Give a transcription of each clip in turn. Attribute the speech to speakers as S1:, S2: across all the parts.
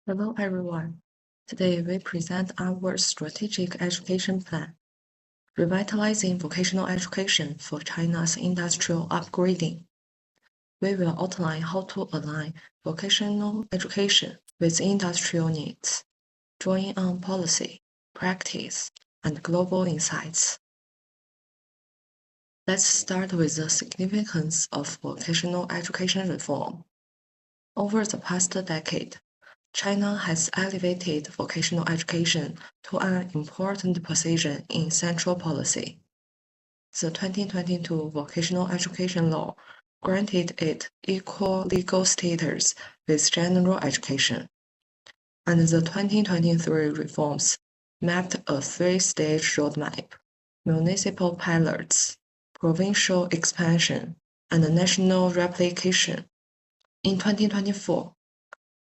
S1: Hello everyone. Today we present our strategic education plan, revitalizing vocational education for China's industrial upgrading. We will outline how to align vocational education with industrial needs, drawing on policy, practice, and global insights. Let's start with the significance of vocational education reform. Over the past decade, China has elevated vocational education to an important position in central policy. The 2022 Vocational Education Law granted it equal legal status with general education, and the 2023 reforms mapped a three-stage roadmap: municipal pilots, provincial expansion, and national replication. In 2024,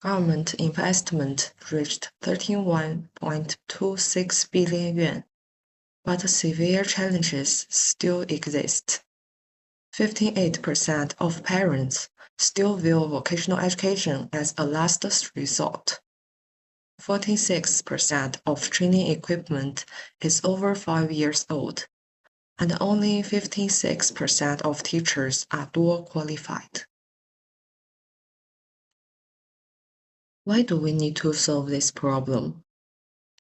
S1: government investment reached 31.26 billion yuan, but severe challenges still exist. 58% of parents still view vocational education as a last resort. 46% of training equipment is over 5 years old, and only 56% of teachers are dual qualified. Why do we need to solve this problem?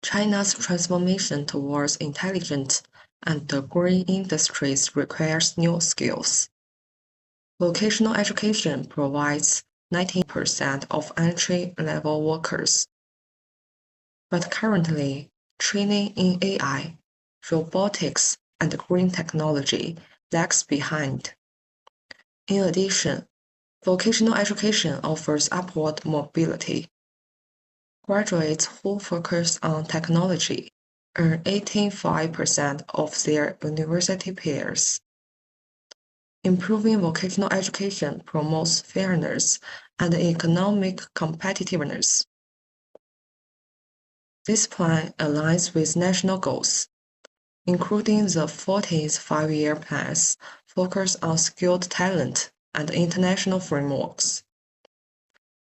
S1: China's transformation towards intelligent and green industries requires new skills. Vocational education provides 90% of entry-level workers. But currently, training in AI, robotics, and green technology lags behind. In addition, vocational education offers upward mobility. Graduates who focus on technology earn 85% of their university peers. Improving vocational education promotes fairness and economic competitiveness. This plan aligns with national goals, including the 14th Five-Year Plan's focus on skilled talent and international frameworks.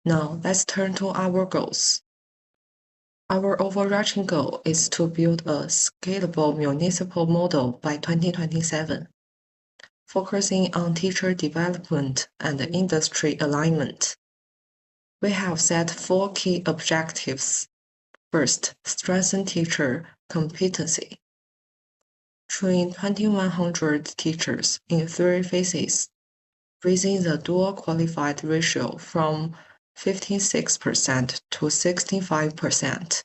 S1: Now let's turn to our goals. Our overarching goal is to build a scalable municipal model by 2027, focusing on teacher development and industry alignment. We have set 4 key objectives. First, strengthen teacher competency. Train 2,100 teachers in 3 phases, raising the dual qualified ratio from 56% to 65%,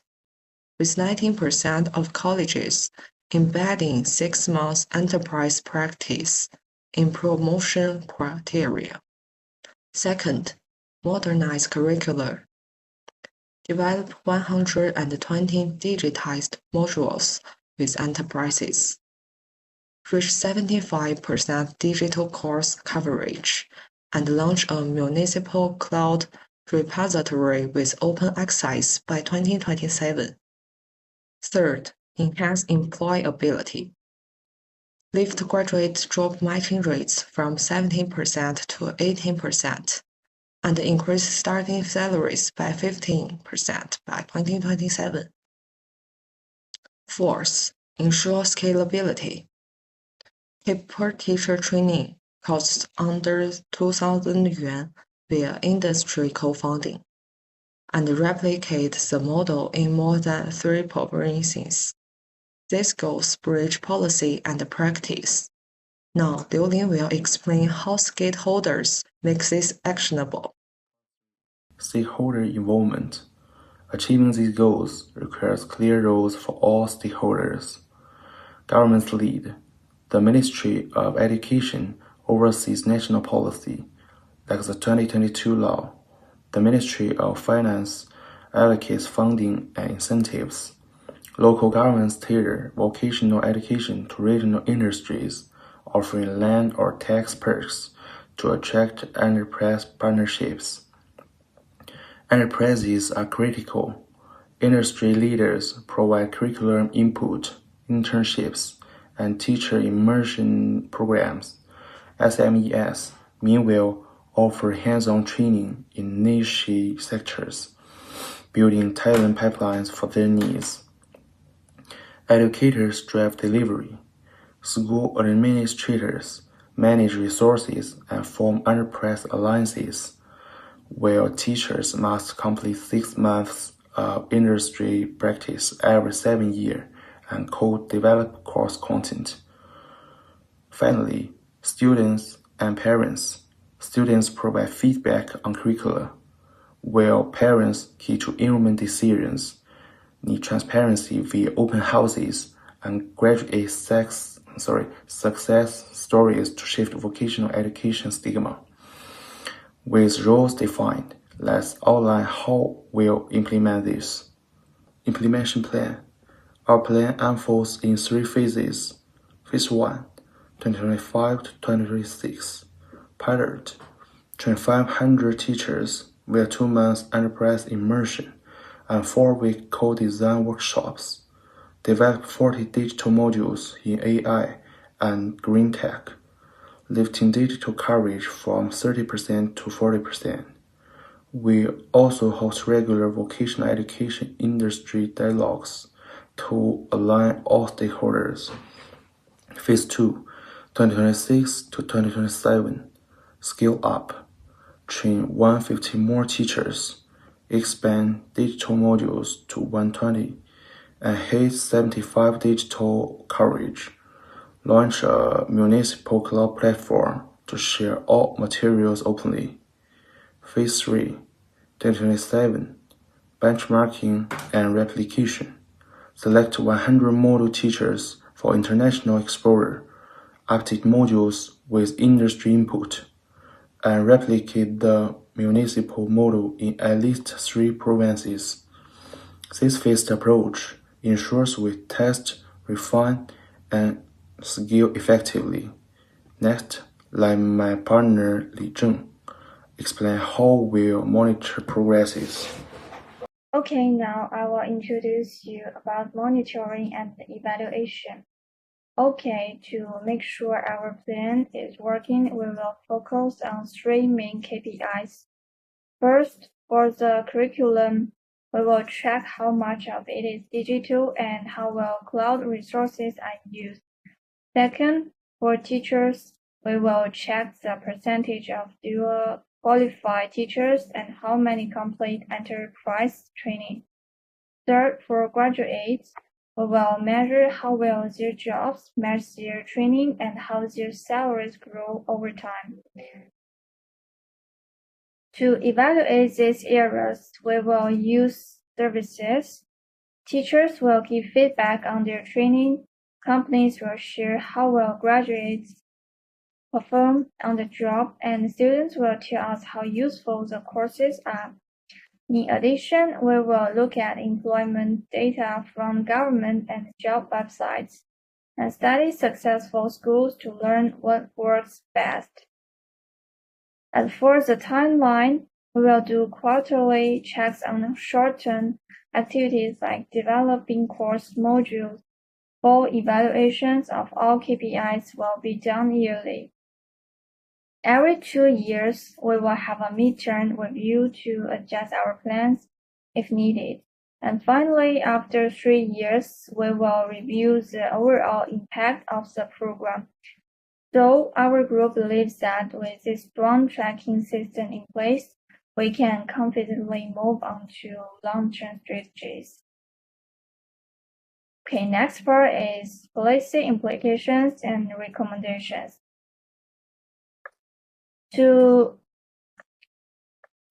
S1: with 19% of colleges embedding 6 months enterprise practice in promotion criteria. Second, modernize curricula. Develop 120 digitized modules with enterprises. Reach 75% digital course coverage, and launch a municipal cloud repository with open access by 2027. Third, enhance employability. Lift graduate job matching rates from 17% to 18%, and increase starting salaries by 15% by 2027. Fourth, ensure scalability. Keep per teacher training costs under 2,000 yuan via industry co-funding, and replicate the model in more than 3 provinces. These goals bridge policy and practice. Now, Liu Lin will explain how stakeholders make this actionable.
S2: Stakeholder involvement. Achieving these goals requires clear roles for all stakeholders. Government's lead. The Ministry of Education oversees national policy, like the 2022 law. The Ministry of Finance allocates funding and incentives. Local governments tailor vocational education to regional industries, offering land or tax perks to attract enterprise partnerships. Enterprises are critical. Industry leaders provide curriculum input, internships, and teacher immersion programs. SMEs, meanwhile, offer hands-on training in niche sectors. building talent pipelines for their needs. Educators drive delivery. School administrators manage resources and form enterprise alliances, while teachers must complete 6 months of industry practice every 7 years and co-develop course content. Finally, students and parents. Students provide feedback on curricula, while parents, key to enrollment decisions, need transparency via open houses and graduate success stories to shift vocational education stigma. With roles defined, let's outline how we'll implement this. Implementation plan. Our plan unfolds in 3 phases. Phase 1, 2025 to 2026. Pilot, train 500 teachers via 2 months enterprise immersion and 4-week co-design workshops. Develop 40 digital modules in AI and green tech, lifting digital coverage from 30% to 40%. We also host regular vocational education industry dialogues to align all stakeholders. Phase 2, 2026 to 2027. Scale up. Train 150 more teachers. Expand digital modules to 120 and hit 75 digital coverage. Launch a municipal cloud platform to share all materials openly. Phase 3, 2027. Benchmarking and replication. Select 100 model teachers for international exposure. Update modules with industry input, and replicate the municipal model in at least 3 provinces. This phased approach ensures we test, refine, and scale effectively. Next, let my partner Li Zheng explain how we'll monitor progresses.
S3: Okay, now I will introduce you about monitoring and evaluation. Okay, to make sure our plan is working, we will focus on 3 main KPIs. First, for the curriculum, we will track how much of it is digital and how well cloud resources are used. Second, for teachers, we will check the percentage of dual qualified teachers and how many complete enterprise training. Third, for graduates, we will measure how well their jobs match their training and how their salaries grow over time. To evaluate these areas, we will use services. Teachers will give feedback on their training. Companies will share how well graduates perform on the job, and students will tell us how useful the courses are. In addition, we will look at employment data from government and job websites and study successful schools to learn what works best. As for the timeline, we will do quarterly checks on short-term activities like developing course modules. Full evaluations of all KPIs will be done yearly. Every 2 years, we will have a midterm review to adjust our plans if needed. And finally, after 3 years, we will review the overall impact of the program. So our group believes that with this strong tracking system in place, we can confidently move on to long-term strategies. Okay, next part is policy implications and recommendations. To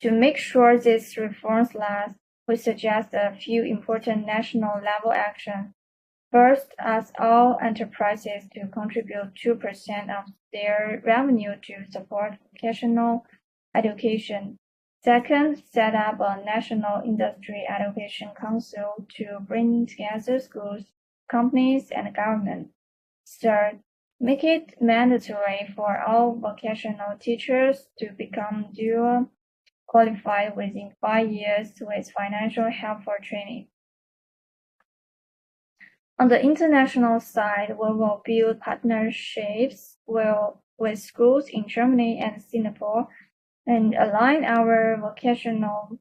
S3: make sure these reforms last, we suggest a few important national level actions. First, ask all enterprises to contribute 2% of their revenue to support vocational education. Second, set up a national industry education council to bring together schools, companies, and government. Third, make it mandatory for all vocational teachers to become dual qualified within 5 years with financial help for training. On the international side, we will build partnerships with schools in Germany and Singapore and align our vocational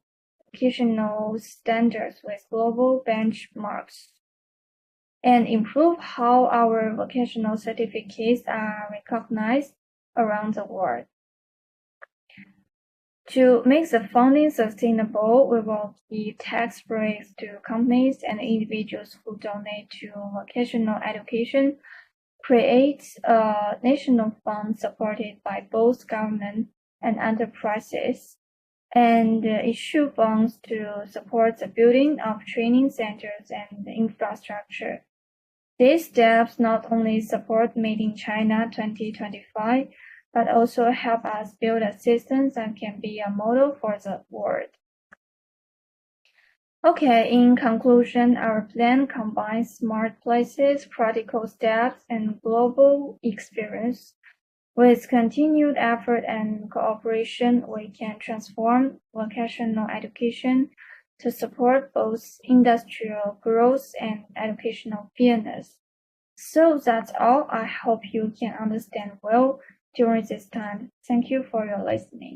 S3: vocational standards with global benchmarks, and improve how our vocational certificates are recognized around the world. To make the funding sustainable, we will give tax breaks to companies and individuals who donate to vocational education, create a national fund supported by both government and enterprises, and issue funds to support the building of training centers and infrastructure. These steps not only support Made in China 2025, but also help us build a system that can be a model for the world. Okay, in conclusion, our plan combines smart places, practical steps, and global experience. With continued effort and cooperation, we can transform vocational education to support both industrial growth and educational fairness. So that's all. I hope you can understand well during this time. Thank you for your listening.